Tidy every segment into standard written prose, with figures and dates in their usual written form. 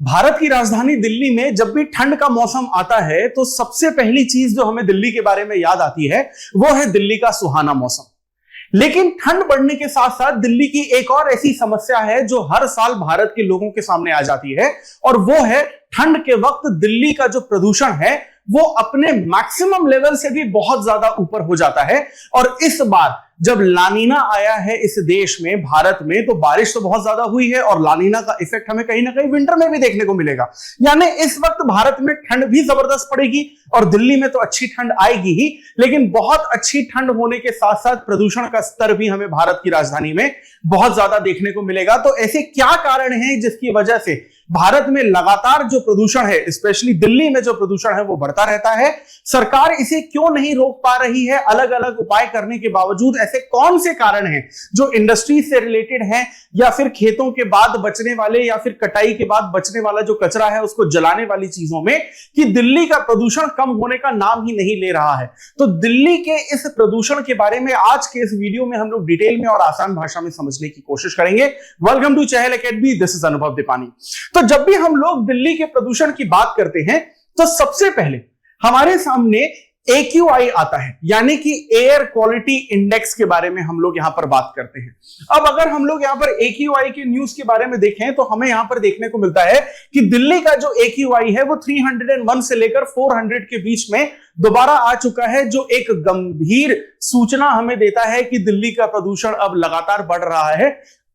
भारत की राजधानी दिल्ली में जब भी ठंड का मौसम आता है तो सबसे पहली चीज जो हमें दिल्ली के बारे में याद आती है वो है दिल्ली का सुहाना मौसम। लेकिन ठंड बढ़ने के साथ साथ दिल्ली की एक और ऐसी समस्या है जो हर साल भारत के लोगों के सामने आ जाती है, और वो है ठंड के वक्त दिल्ली का जो प्रदूषण है वो अपने मैक्सिमम लेवल से भी बहुत ज्यादा ऊपर हो जाता है। और इस बार जब लानीना आया है इस देश में, भारत में, तो बारिश तो बहुत ज्यादा हुई है और लानीना का इफेक्ट हमें कहीं ना कहीं विंटर में भी देखने को मिलेगा। यानी इस वक्त भारत में ठंड भी जबरदस्त पड़ेगी और दिल्ली में तो अच्छी ठंड आएगी ही, लेकिन बहुत अच्छी ठंड होने के साथ साथ प्रदूषण का स्तर भी हमें भारत की राजधानी में बहुत ज्यादा देखने को मिलेगा। तो ऐसे क्या कारण है जिसकी वजह से भारत में लगातार जो प्रदूषण है, स्पेशली दिल्ली में जो प्रदूषण है वो बढ़ता रहता है? सरकार इसे क्यों नहीं रोक पा रही है? अलग अलग उपाय करने के बावजूद ऐसे कौन से कारण हैं जो इंडस्ट्री से रिलेटेड हैं, या फिर खेतों के बाद बचने वाले, या फिर कटाई के बाद बचने वाला जो कचरा है उसको जलाने वाली चीजों में, कि दिल्ली का प्रदूषण कम होने का नाम ही नहीं ले रहा है? तो दिल्ली के इस प्रदूषण के बारे में आज के इस वीडियो में हम लोग डिटेल में और आसान भाषा में समझने की कोशिश करेंगे। Welcome to Chahal academy, this is Anubhav Dipani. तो जब भी हम लोग दिल्ली के प्रदूषण की बात करते हैं तो सबसे पहले हमारे सामने AQI आता है, यानी कि एयर क्वालिटी इंडेक्स के बारे में हम लोग यहां पर बात करते हैं। अब अगर हम लोग यहां पर AQI के न्यूज के बारे में देखें तो हमें यहां पर देखने को मिलता है कि दिल्ली का जो AQI है वो 301 से लेकर 400 के बीच में दोबारा आ चुका है, जो एक गंभीर सूचना हमें देता है कि दिल्ली का प्रदूषण अब लगातार बढ़ रहा है।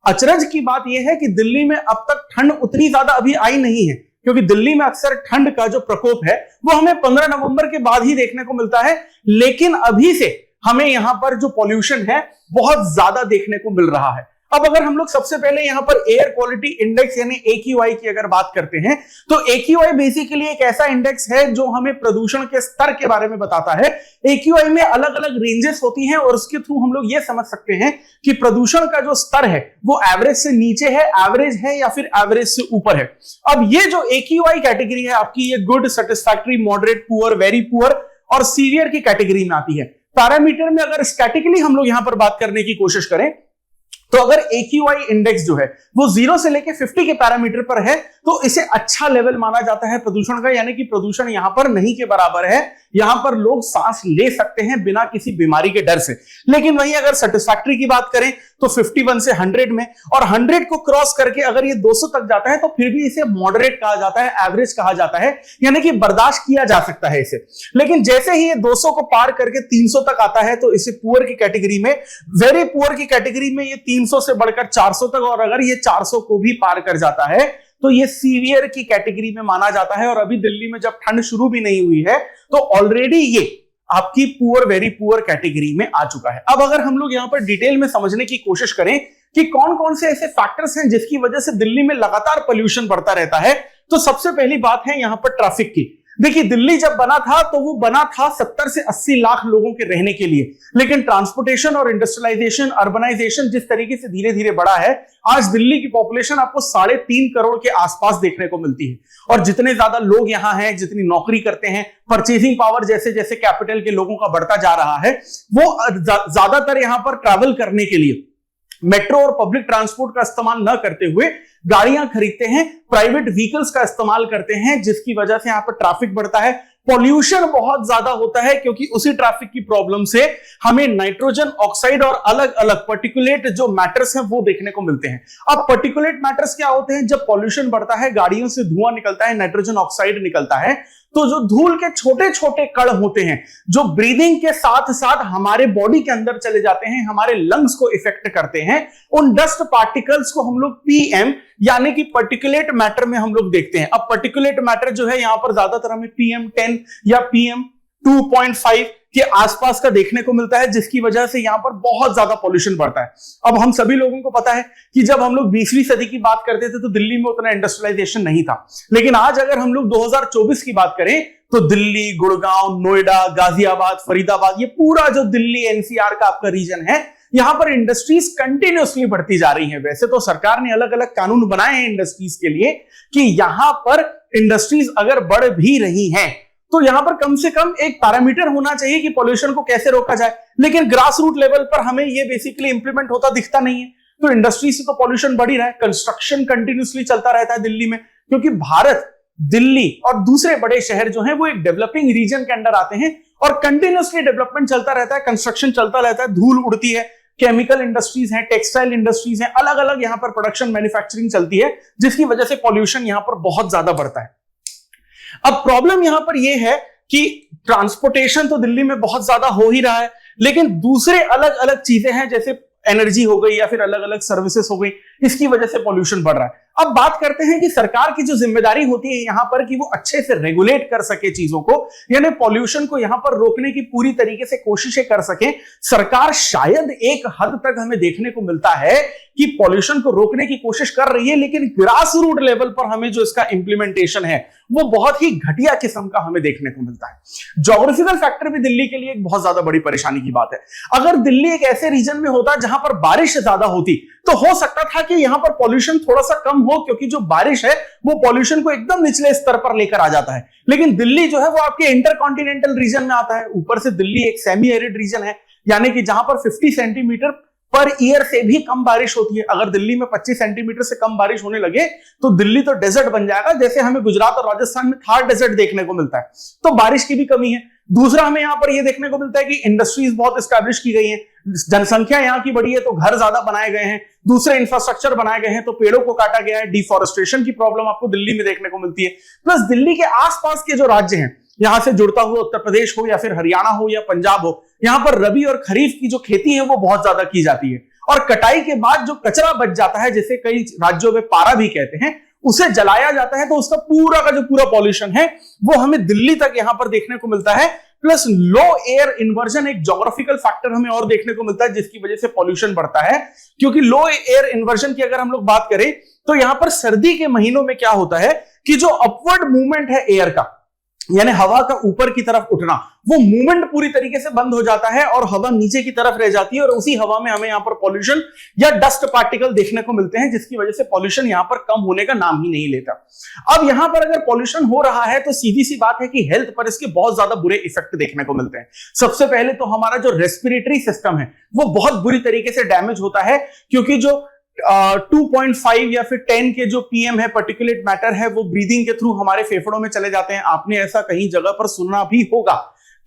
अचरज की बात यह है कि दिल्ली में अब तक ठंड उतनी ज्यादा अभी आई नहीं है, क्योंकि दिल्ली में अक्सर ठंड का जो प्रकोप है वो हमें 15 नवंबर के बाद ही देखने को मिलता है, लेकिन अभी से हमें यहां पर जो पॉल्यूशन है बहुत ज्यादा देखने को मिल रहा है। अब अगर हम लोग सबसे पहले यहां पर एयर क्वालिटी इंडेक्स यानी AQI की अगर बात करते हैं तो AQI बेसिकली एक ऐसा इंडेक्स है जो हमें प्रदूषण के स्तर के बारे में बताता है। AQI में अलग अलग रेंजेस होती हैं और उसके थ्रू हम लोग ये समझ सकते हैं कि प्रदूषण का जो स्तर है वो एवरेज से नीचे है, एवरेज है, या फिर एवरेज से ऊपर है। अब ये जो AQI कैटेगरी है आपकी, ये good, satisfactory, moderate, poor, very poor और सीवियर की कैटेगरी में आती है। पैरामीटर में अगर स्टैटिकली हम लोग यहां पर बात करने की कोशिश करें तो अगर AQI इंडेक्स जो है वो 0 से लेके 50 के पैरामीटर पर है तो इसे अच्छा लेवल माना जाता है प्रदूषण का, यानी कि प्रदूषण यहां पर नहीं के बराबर है, यहां पर लोग सांस ले सकते हैं बिना किसी बीमारी के डर से। लेकिन वहीं अगर सेटिस्फैक्टरी की बात करें तो 51 से 100 में, और 100 को क्रॉस करके अगर ये 200 तक जाता है तो फिर भी इसे मॉडरेट कहा जाता है, एवरेज कहा जाता है, यानी कि बर्दाश्त किया जा सकता है इसे। लेकिन जैसे ही ये 200 को पार करके 300 तक आता है तो इसे पुअर की कैटेगरी में, वेरी पुअर की कैटेगरी में ये 300 से बढ़कर 400 तक, और अगर ये 400 को भी पार कर जाता है तो ये सीवियर की कैटेगरी में माना जाता है। और अभी दिल्ली में जब ठंड शुरू भी नहीं हुई है तो ऑलरेडी ये आपकी पुअर, वेरी पुअर कैटेगरी में आ चुका है। अब अगर हम लोग यहां पर डिटेल में समझने की कोशिश करें कि कौन कौन से ऐसे फैक्टर्स हैं जिसकी वजह से दिल्ली में लगातार पोल्यूशन बढ़ता रहता है, तो सबसे पहली बात है यहां पर ट्रैफिक की। देखिए, दिल्ली जब बना था तो वो बना था 70 से 80 लाख लोगों के रहने के लिए, लेकिन ट्रांसपोर्टेशन और इंडस्ट्रियलाइजेशन, अर्बनाइजेशन जिस तरीके से धीरे धीरे बढ़ा है, आज दिल्ली की पॉपुलेशन आपको 3.5 करोड़ के आसपास देखने को मिलती है। और जितने ज्यादा लोग यहां हैं, जितनी नौकरी करते हैं, परचेसिंग पावर जैसे जैसे कैपिटल के लोगों का बढ़ता जा रहा है, वो ज्यादातर यहां पर ट्रैवल करने के लिए मेट्रो और पब्लिक ट्रांसपोर्ट का इस्तेमाल न करते हुए गाड़ियां खरीदते हैं, प्राइवेट व्हीकल्स का इस्तेमाल करते हैं, जिसकी वजह से यहां पर ट्रैफिक बढ़ता है, पॉल्यूशन बहुत ज्यादा होता है, क्योंकि उसी ट्रैफिक की प्रॉब्लम से हमें नाइट्रोजन ऑक्साइड और अलग अलग पर्टिकुलेट जो मैटर्स हैं वो देखने को मिलते हैं। अब पर्टिकुलेट मैटर्स क्या होते हैं? जब पॉल्यूशन बढ़ता है, गाड़ियों से धुआं निकलता है, नाइट्रोजन ऑक्साइड निकलता है, तो जो धूल के छोटे छोटे कण होते हैं जो ब्रीदिंग के साथ साथ हमारे बॉडी के अंदर चले जाते हैं, हमारे लंग्स को इफेक्ट करते हैं, उन डस्ट पार्टिकल्स को हम लोग PM यानी कि पर्टिकुलेट मैटर में हम लोग देखते हैं। अब पर्टिकुलेट मैटर जो है यहां पर ज्यादातर हमें PM10 या PM2.5 के आसपास का देखने को मिलता है, जिसकी वजह से यहां पर बहुत ज्यादा पॉल्यूशन बढ़ता है। अब हम सभी लोगों को पता है कि जब हम लोग 20वीं सदी की बात करते थे तो दिल्ली में उतना इंडस्ट्रियलाइजेशन नहीं था, लेकिन आज अगर हम लोग 2024 की बात करें तो दिल्ली, गुड़गांव, नोएडा, गाजियाबाद, फरीदाबाद, ये पूरा जो दिल्ली NCR का आपका रीजन है, यहां पर इंडस्ट्रीज कंटिन्यूअसली बढ़ती जा रही हैं। वैसे तो सरकार ने अलग अलग कानून बनाए हैं इंडस्ट्रीज के लिए कि यहां पर इंडस्ट्रीज अगर बढ़ भी रही हैं तो यहां पर कम से कम एक पैरामीटर होना चाहिए कि पॉल्यूशन को कैसे रोका जाए, लेकिन ग्रास रूट लेवल पर हमें ये बेसिकली इंप्लीमेंट होता दिखता नहीं है। तो इंडस्ट्री से तो पॉल्यूशन बढ़ ही रहा है, कंस्ट्रक्शन कंटिन्यूअसली चलता रहता है दिल्ली में, क्योंकि भारत, दिल्ली और दूसरे बड़े शहर जो हैं वो एक डेवलपिंग रीजन के अंडर आते हैं और कंटिन्यूअसली डेवलपमेंट चलता रहता है, कंस्ट्रक्शन चलता रहता है, धूल उड़ती है, केमिकल इंडस्ट्रीज हैं, टेक्सटाइल इंडस्ट्रीज हैं, अलग अलग यहां पर प्रोडक्शन मैन्युफैक्चरिंग चलती है, जिसकी वजह से पॉल्यूशन यहां पर बहुत ज्यादा बढ़ता है। अब प्रॉब्लम यहां पर यह है कि ट्रांसपोर्टेशन तो दिल्ली में बहुत ज्यादा हो ही रहा है, लेकिन दूसरे अलग अलग चीजें हैं जैसे एनर्जी हो गई या फिर अलग अलग सर्विसेज हो गई, इसकी वजह से पॉल्यूशन बढ़ रहा है। अब बात करते हैं कि सरकार की जो जिम्मेदारी होती है यहां पर कि वो अच्छे से रेगुलेट कर सके चीजों को, यानी पॉल्यूशन को यहां पर रोकने की पूरी तरीके से कोशिशें कर सके। सरकार शायद एक हद तक हमें देखने को मिलता है कि पॉल्यूशन को रोकने की कोशिश कर रही है, लेकिन ग्रास रूट लेवल पर हमें जो इसका इंप्लीमेंटेशन है वो बहुत ही घटिया किस्म का हमें देखने को मिलता है। ज्योग्राफिकल फैक्टर भी दिल्ली के लिए एक बहुत ज्यादा बड़ी परेशानी की बात है। अगर दिल्ली एक ऐसे रीजन में होता जहां पर बारिश ज्यादा होती तो हो सकता था कि यहां पर पॉल्यूशन थोड़ा सा कम हो, क्योंकि जो बारिश है वो पॉल्यूशन को एकदम निचले स्तर पर लेकर आ जाता है। लेकिन दिल्ली जो है वो आपके इंटरकॉन्टिनेंटल रीजन में आता है। ऊपर से दिल्ली एक सेमी एरिड रीजन है, यानी कि जहां पर 50 सेंटीमीटर पर ईयर से भी कम बारिश होती है। अगर दिल्ली में 25 सेंटीमीटर से कम बारिश होने लगे तो दिल्ली तो डेजर्ट बन जाएगा, जैसे हमें गुजरात और राजस्थान में थार डेजर्ट देखने को मिलता है। तो बारिश की भी कमी है। दूसरा हमें यहां पर यह देखने को मिलता है कि इंडस्ट्रीज बहुत एस्टैब्लिश की गई हैं, जनसंख्या यहां की बढ़ी है तो घर ज्यादा बनाए गए हैं, दूसरे इंफ्रास्ट्रक्चर बनाए गए हैं तो पेड़ों को काटा गया है, डिफॉरेस्टेशन की प्रॉब्लम आपको दिल्ली में देखने को मिलती है। प्लस दिल्ली के आसपास के जो राज्य हैं, यहां से जुड़ता हुआ उत्तर प्रदेश हो या फिर हरियाणा हो या पंजाब हो, यहां पर रबी और खरीफ की जो खेती है वो बहुत ज्यादा की जाती है और कटाई के बाद जो कचरा बच जाता है, जिसे कई राज्यों में पारा भी कहते हैं, उसे जलाया जाता है, तो उसका पूरा का जो पूरा पॉल्यूशन है वो हमें दिल्ली तक यहां पर देखने को मिलता है। प्लस लो एयर इन्वर्जन एक ज्योग्राफिकल फैक्टर हमें और देखने को मिलता है जिसकी वजह से पॉल्यूशन बढ़ता है। क्योंकि लो एयर इन्वर्जन की अगर हम लोग बात करें तो यहां पर सर्दी के महीनों में क्या होता है कि जो अपवर्ड मूवमेंट है एयर का, यानी हवा का ऊपर की तरफ उठना, वो मूवमेंट पूरी तरीके से बंद हो जाता है और हवा नीचे की तरफ रह जाती है और उसी हवा में हमें यहां पर पॉल्यूशन या डस्ट पार्टिकल देखने को मिलते हैं, जिसकी वजह से पॉल्यूशन यहां पर कम होने का नाम ही नहीं लेता। अब यहां पर अगर पॉल्यूशन हो रहा है तो सीधी सी बात है कि हेल्थ पर इसके बहुत ज्यादा बुरे इफेक्ट देखने को मिलते हैं। सबसे पहले तो हमारा जो रेस्पिरेटरी सिस्टम है वो बहुत बुरी तरीके से डैमेज होता है, क्योंकि जो 2.5 या फिर 10 के जो पीएम है पर्टिकुलेट मैटर है वो ब्रीदिंग के थ्रू हमारे फेफड़ों में चले जाते हैं। आपने ऐसा कहीं जगह पर सुना भी होगा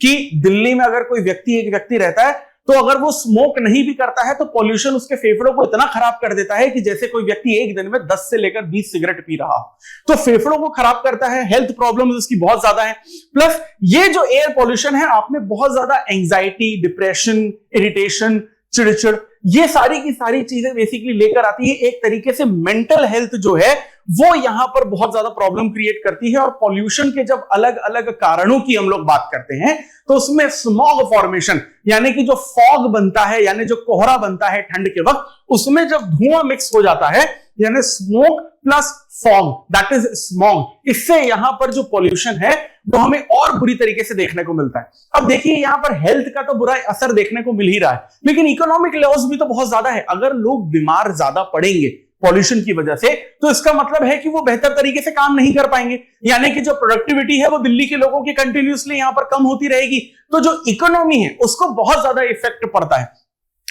कि दिल्ली में अगर कोई एक व्यक्ति रहता है तो अगर वो स्मोक नहीं भी करता है तो पॉल्यूशन उसके फेफड़ों को इतना खराब कर देता है कि जैसे कोई व्यक्ति एक दिन में 10 से लेकर 20 सिगरेट पी रहा हो। तो फेफड़ों को खराब करता है, हेल्थ प्रॉब्लम्स इसकी बहुत ज्यादा है। प्लस ये जो एयर पॉल्यूशन है आप में बहुत ज्यादा एंजाइटी, डिप्रेशन, इरिटेशन, चिड़चिड़, ये सारी की सारी चीजें बेसिकली लेकर आती है। एक तरीके से मेंटल हेल्थ जो है वो यहां पर बहुत ज्यादा प्रॉब्लम क्रिएट करती है। और पॉल्यूशन के जब अलग अलग कारणों की हम लोग बात करते हैं तो उसमें स्मॉग फॉर्मेशन, यानी कि जो फॉग बनता है, यानी जो कोहरा बनता है ठंड के वक्त, उसमें जब धुआं मिक्स हो जाता है, यानी smoke plus fog, that is smog, इससे यहां पर जो पॉल्यूशन है वो हमें और बुरी तरीके से देखने को मिलता है। अब देखिए यहां पर हेल्थ का तो बुरा असर देखने को मिल ही रहा है, लेकिन इकोनॉमिक लॉस भी तो बहुत ज्यादा है। अगर लोग बीमार ज्यादा पड़ेंगे पॉल्यूशन की वजह से तो इसका मतलब है कि वो बेहतर तरीके से काम नहीं कर पाएंगे, यानी कि जो प्रोडक्टिविटी है वो दिल्ली के लोगों की कंटिन्यूअसली यहां पर कम होती रहेगी। तो जो इकोनॉमी है उसको बहुत ज्यादा इफेक्ट पड़ता है।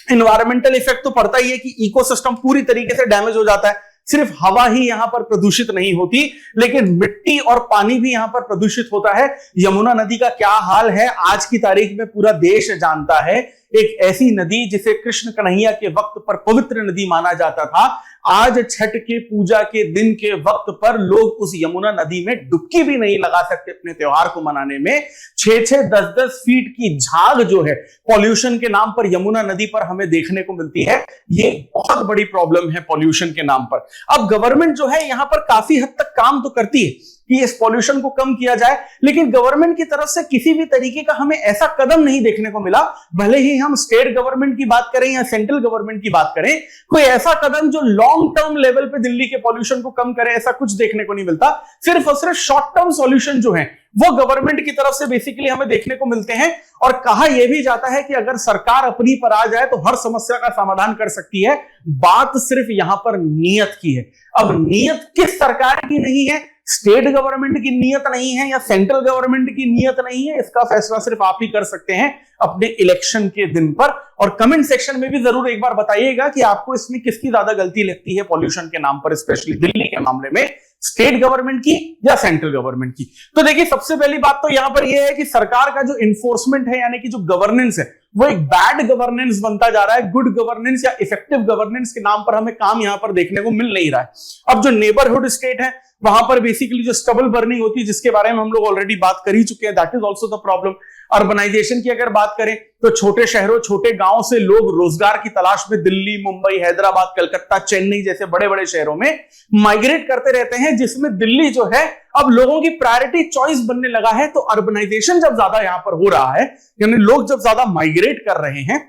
इन्वायरमेंटल इफेक्ट तो पड़ता ही है कि इकोसिस्टम पूरी तरीके से डैमेज हो जाता है। सिर्फ हवा ही यहां पर प्रदूषित नहीं होती, लेकिन मिट्टी और पानी भी यहां पर प्रदूषित होता है। यमुना नदी का क्या हाल है आज की तारीख में पूरा देश जानता है। एक ऐसी नदी जिसे कृष्ण कन्हैया के वक्त पर पवित्र नदी माना जाता था, आज छठ के पूजा के दिन के वक्त पर लोग उस यमुना नदी में डुबकी भी नहीं लगा सकते अपने त्योहार को मनाने में। 6-6, 10-10 फीट की झाग जो है पॉल्यूशन के नाम पर यमुना नदी पर हमें देखने को मिलती है। ये बहुत बड़ी प्रॉब्लम है पॉल्यूशन के नाम पर। अब गवर्नमेंट जो है यहां पर काफी हद तक काम तो करती है कि इस पॉल्यूशन को कम किया जाए, लेकिन गवर्नमेंट की तरफ से किसी भी तरीके का हमें ऐसा कदम नहीं देखने को मिला। भले ही हम स्टेट गवर्नमेंट की बात करें या सेंट्रल गवर्नमेंट की बात करें, कोई ऐसा कदम जो लॉन्ग टर्म लेवल पे दिल्ली के पॉल्यूशन को कम करे, ऐसा कुछ देखने को नहीं मिलता। सिर्फ और सिर्फ शॉर्ट टर्म सॉल्यूशन जो है वो गवर्नमेंट की तरफ से बेसिकली हमें देखने को मिलते हैं। और कहा यह भी जाता है कि अगर सरकार अपनी पर आ जाए तो हर समस्या का समाधान कर सकती है। बात सिर्फ यहां पर नीयत की है। अब नीयत किस सरकार की नहीं है, स्टेट गवर्नमेंट की नीयत नहीं है या सेंट्रल गवर्नमेंट की नीयत नहीं है, इसका फैसला सिर्फ आप ही कर सकते हैं अपने इलेक्शन के दिन पर। और कमेंट सेक्शन में भी जरूर एक बार बताइएगा कि आपको इसमें किसकी ज्यादा गलती लगती है पॉल्यूशन के नाम पर, स्पेशली दिल्ली के मामले में, स्टेट गवर्नमेंट की या सेंट्रल गवर्नमेंट की। तो देखिए सबसे पहली बात तो यहां पर यह है कि सरकार का जो इन्फोर्समेंट है यानी कि जो गवर्नेंस है वो एक बैड गवर्नेंस बनता जा रहा है। गुड गवर्नेंस या इफेक्टिव गवर्नेंस के नाम पर हमें काम यहां पर देखने को मिल नहीं रहा है। अब जो नेबरहुड स्टेट है वहां पर बेसिकली जो स्टबल बर्निंग होती है जिसके बारे में हम लोग ऑलरेडी बात कर ही चुके हैं, that is also the problem. Urbanisation की अगर बात करें तो छोटे शहरों छोटे गांवों से लोग रोजगार की तलाश में दिल्ली, मुंबई, हैदराबाद, कलकत्ता, चेन्नई जैसे बड़े बड़े शहरों में माइग्रेट करते रहते हैं, जिसमें दिल्ली जो है अब लोगों की प्रायोरिटी चॉइस बनने लगा है। तो अर्बनाइजेशन जब ज्यादा यहां पर हो रहा है यानी लोग जब ज्यादा माइग्रेट कर रहे हैं,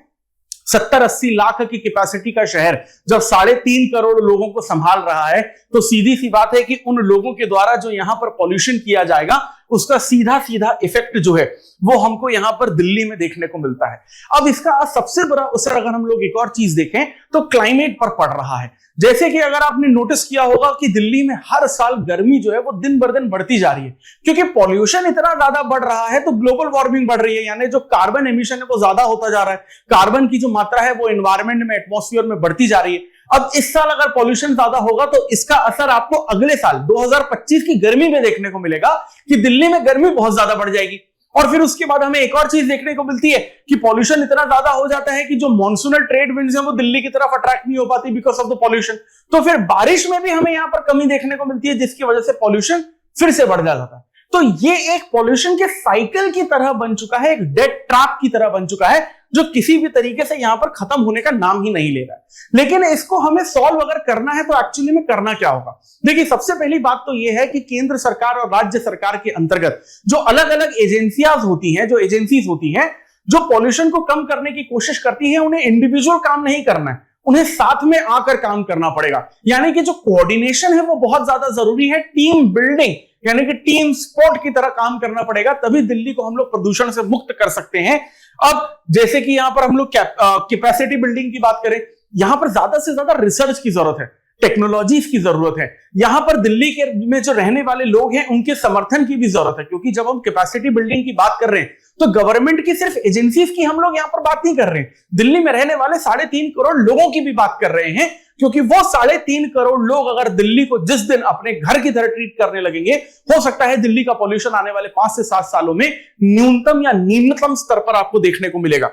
70-80 लाख की कैपेसिटी का शहर जब 3.5 करोड़ लोगों को संभाल रहा है तो सीधी सी बात है कि उन लोगों के द्वारा जो यहां पर पॉल्यूशन किया जाएगा उसका सीधा सीधा इफेक्ट जो है वो हमको यहां पर दिल्ली में देखने को मिलता है। अब इसका सबसे बड़ा असर अगर हम लोग एक और चीज देखें तो क्लाइमेट पर पड़ रहा है। जैसे कि अगर आपने नोटिस किया होगा कि दिल्ली में हर साल गर्मी जो है वो दिन बर दिन बढ़ती जा रही है, क्योंकि पॉल्यूशन इतना ज्यादा बढ़ रहा है तो ग्लोबल वार्मिंग बढ़ रही है, यानी जो कार्बन एमिशन है वो ज्यादा होता जा रहा है, कार्बन की जो मात्रा है वो एनवायरमेंट में, एटमॉस्फेयर में बढ़ती जा रही है। अब इस साल अगर पॉल्यूशन ज्यादा होगा तो इसका असर आपको अगले साल 2025 की गर्मी में देखने को मिलेगा कि दिल्ली में गर्मी बहुत ज्यादा बढ़ जाएगी। और फिर उसके बाद हमें एक और चीज देखने को मिलती है कि पॉल्यूशन इतना ज्यादा हो जाता है कि जो मॉनसूनल ट्रेड विंड्स हैं वो दिल्ली की तरफ अट्रैक्ट नहीं हो पाती बिकॉज ऑफ द पॉल्यूशन। तो फिर बारिश में भी हमें यहां पर कमी देखने को मिलती है जिसकी वजह से पॉल्यूशन फिर से बढ़ जाता है। तो ये एक पॉल्यूशन के साइकिल की तरह बन चुका है, एक डेड ट्रैप की तरह बन चुका है जो किसी भी तरीके से यहां पर खत्म होने का नाम ही नहीं ले रहा है। लेकिन इसको हमें सॉल्व अगर करना है तो एक्चुअली में करना क्या होगा? देखिए सबसे पहली बात तो यह है कि केंद्र सरकार और राज्य सरकार के अंतर्गत जो अलग अलग एजेंसियां होती हैं, जो एजेंसीज होती हैं जो पॉल्यूशन को कम करने की कोशिश करती है, उन्हें इंडिविजुअल काम नहीं करना है, उन्हें साथ में आकर काम करना पड़ेगा। यानी कि जो कोऑर्डिनेशन है वो बहुत ज्यादा जरूरी है, टीम बिल्डिंग यानी कि टीम स्पोर्ट की तरह काम करना पड़ेगा, तभी दिल्ली को हम लोग प्रदूषण से मुक्त कर सकते हैं। अब जैसे कि यहां पर हम लोग कैपेसिटी बिल्डिंग की बात करें, यहां पर ज्यादा से ज्यादा रिसर्च की जरूरत है, टेक्नोलॉजीज की जरूरत है। यहां पर दिल्ली के में जो रहने वाले लोग हैं उनके समर्थन की भी जरूरत है, क्योंकि जब हम कैपेसिटी बिल्डिंग की बात कर रहे हैं तो गवर्नमेंट की सिर्फ एजेंसीज की हम लोग यहां पर बात नहीं कर रहे हैं, दिल्ली में रहने वाले 3.5 करोड़ लोगों की भी बात कर रहे हैं। क्योंकि वो 3.5 करोड़ लोग अगर दिल्ली को जिस दिन अपने घर की तरह ट्रीट करने लगेंगे, हो सकता है दिल्ली का पॉल्यूशन आने वाले 5 से 7 सालों में न्यूनतम या निम्नतम स्तर पर आपको देखने को मिलेगा।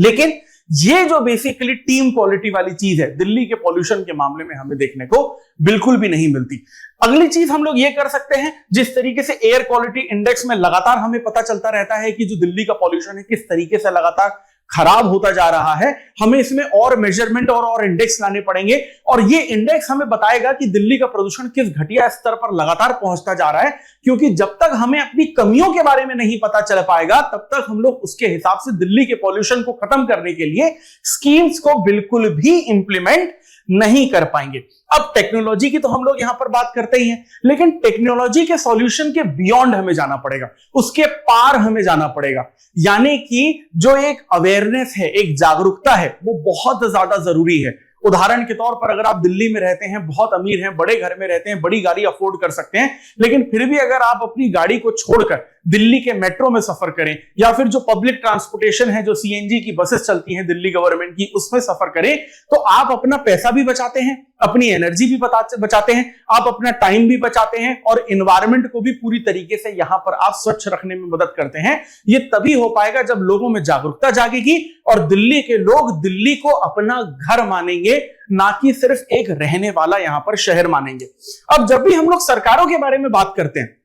लेकिन ये जो बेसिकली टीम क्वालिटी वाली चीज है दिल्ली के पॉल्यूशन के मामले में हमें देखने को बिल्कुल भी नहीं मिलती। अगली चीज हम लोग ये कर सकते हैं, जिस तरीके से एयर क्वालिटी इंडेक्स में लगातार हमें पता चलता रहता है कि जो दिल्ली का पॉल्यूशन है किस तरीके से लगातार खराब होता जा रहा है, हमें इसमें और मेजरमेंट और इंडेक्स लाने पड़ेंगे। और ये इंडेक्स हमें बताएगा कि दिल्ली का प्रदूषण किस घटिया स्तर पर लगातार पहुंचता जा रहा है, क्योंकि जब तक हमें अपनी कमियों के बारे में नहीं पता चल पाएगा तब तक हम लोग उसके हिसाब से दिल्ली के पॉल्यूशन को खत्म करने के लिए स्कीम्स को बिल्कुल भी इंप्लीमेंट नहीं कर पाएंगे। अब टेक्नोलॉजी की तो हम लोग यहां पर बात करते ही हैं, लेकिन टेक्नोलॉजी के सॉल्यूशन के बियॉन्ड हमें जाना पड़ेगा, उसके पार हमें जाना पड़ेगा। यानी कि जो एक अवेयरनेस है, एक जागरूकता है, वो बहुत ज्यादा जरूरी है। उदाहरण के तौर पर अगर आप दिल्ली में रहते हैं, बहुत अमीर हैं, बड़े घर में रहते हैं, बड़ी गाड़ी अफोर्ड कर सकते हैं, लेकिन फिर भी अगर आप अपनी गाड़ी को छोड़कर दिल्ली के मेट्रो में सफर करें या फिर जो पब्लिक ट्रांसपोर्टेशन है, जो सीएनजी की बसेस चलती हैं दिल्ली गवर्नमेंट की, उसमें सफर करें, तो आप अपना पैसा भी बचाते हैं, अपनी एनर्जी भी बचाते हैं, आप अपना टाइम भी बचाते हैं और एनवायरनमेंट को भी पूरी तरीके से यहां पर आप स्वच्छ रखने में मदद करते हैं। ये तभी हो पाएगा जब लोगों में जागरूकता जागेगी और दिल्ली के लोग दिल्ली को अपना घर मानेंगे, ना कि सिर्फ एक रहने वाला यहां पर शहर मानेंगे। अब जब भी हम लोग सरकारों के बारे में बात करते हैं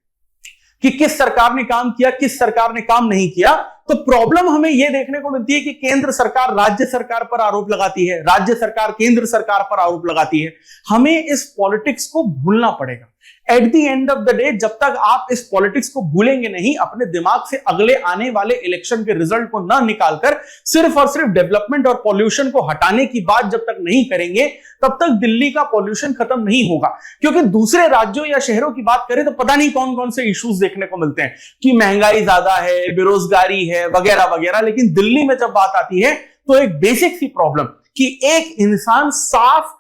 कि किस सरकार ने काम किया, किस सरकार ने काम नहीं किया, तो प्रॉब्लम हमें यह देखने को मिलती है कि केंद्र सरकार राज्य सरकार पर आरोप लगाती है, राज्य सरकार केंद्र सरकार पर आरोप लगाती है। हमें इस पॉलिटिक्स को भूलना पड़ेगा। At the end of the day जब तक आप इस पॉलिटिक्स को भूलेंगे नहीं, अपने दिमाग से अगले आने वाले इलेक्शन के रिजल्ट को ना निकालकर सिर्फ और सिर्फ डेवलपमेंट और पॉल्यूशन को हटाने की बात जब तक नहीं करेंगे, तब तक दिल्ली का पॉल्यूशन खत्म नहीं होगा। क्योंकि दूसरे राज्यों या शहरों की बात करें तो पता नहीं कौन कौन से इश्यूज देखने को मिलते हैं कि महंगाई ज्यादा है, बेरोजगारी है, वगैरह वगैरह, लेकिन दिल्ली में जब बात आती है तो एक बेसिक सी प्रॉब्लम कि एक इंसान साफ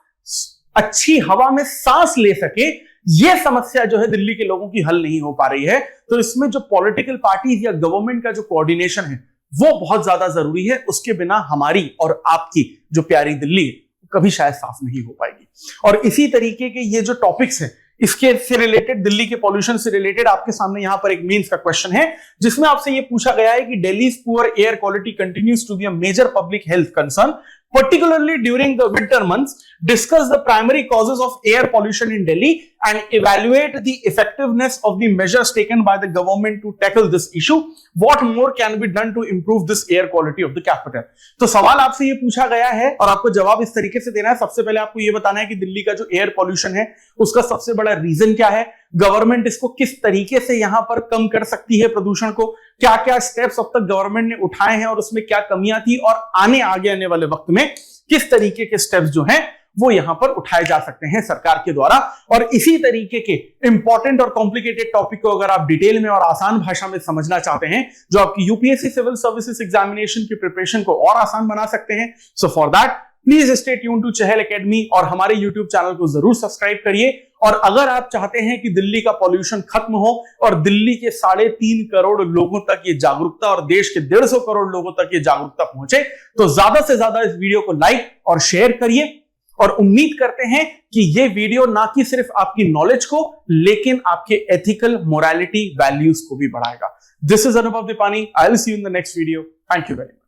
अच्छी हवा में सांस ले सके, यह समस्या जो है दिल्ली के लोगों की हल नहीं हो पा रही है। तो इसमें जो पॉलिटिकल पार्टीज या गवर्नमेंट का जो कोऑर्डिनेशन है वो बहुत ज्यादा जरूरी है। उसके बिना हमारी और आपकी जो प्यारी दिल्ली है कभी शायद साफ नहीं हो पाएगी। और इसी तरीके के ये जो टॉपिक्स हैं इसके से रिलेटेड, दिल्ली के पॉल्यूशन से रिलेटेड आपके सामने यहां पर एक मेंस का क्वेश्चन है जिसमें आपसे यह पूछा गया है कि Delhi's poor air quality continues to be a major public health concern, particularly during the winter months. Discuss the primary causes of air pollution in Delhi and evaluate the effectiveness of the measures taken by the government to tackle this issue. What more can be done to improve this air quality of the capital? तो सवाल आपसे ये पूछा गया है और आपको जवाब इस तरीके से देना है। सबसे पहले आपको ये बताना है कि दिल्ली का जो एयर पॉल्यूशन है उसका सबसे बड़ा रीजन क्या है, गवर्नमेंट इसको किस तरीके से यहां पर कम कर सकती है प्रदूषण को, क्या क्या स्टेप्स अब तक गवर्नमेंट ने उठाए हैं और उसमें क्या कमियां थी, और आगे आने वाले वक्त में किस तरीके के स्टेप्स जो हैं वो यहां पर उठाए जा सकते हैं सरकार के द्वारा। और इसी तरीके के इंपॉर्टेंट और कॉम्प्लिकेटेड टॉपिक को अगर आप डिटेल में और आसान भाषा में समझना चाहते हैं जो आपकी यूपीएससी सिविल सर्विसेज एग्जामिनेशन की प्रिपरेशन को और आसान बना सकते हैं, so for that please stay tune to Chahal academy और हमारे यूट्यूब चैनल को जरूर सब्सक्राइब करिए। और अगर आप चाहते हैं कि दिल्ली का पॉल्यूशन खत्म हो और दिल्ली के 3.5 करोड़ लोगों तक ये जागरूकता और देश के 150 करोड़ लोगों तक ये जागरूकता पहुंचे, तो ज्यादा से ज्यादा इस वीडियो को लाइक और शेयर करिए। और उम्मीद करते हैं कि ये वीडियो ना कि सिर्फ आपकी नॉलेज को लेकिन आपके एथिकल मोरालिटी वैल्यूज को भी बढ़ाएगा। This is Anubhav Deepani. I will see you in the next video. Thank you very much.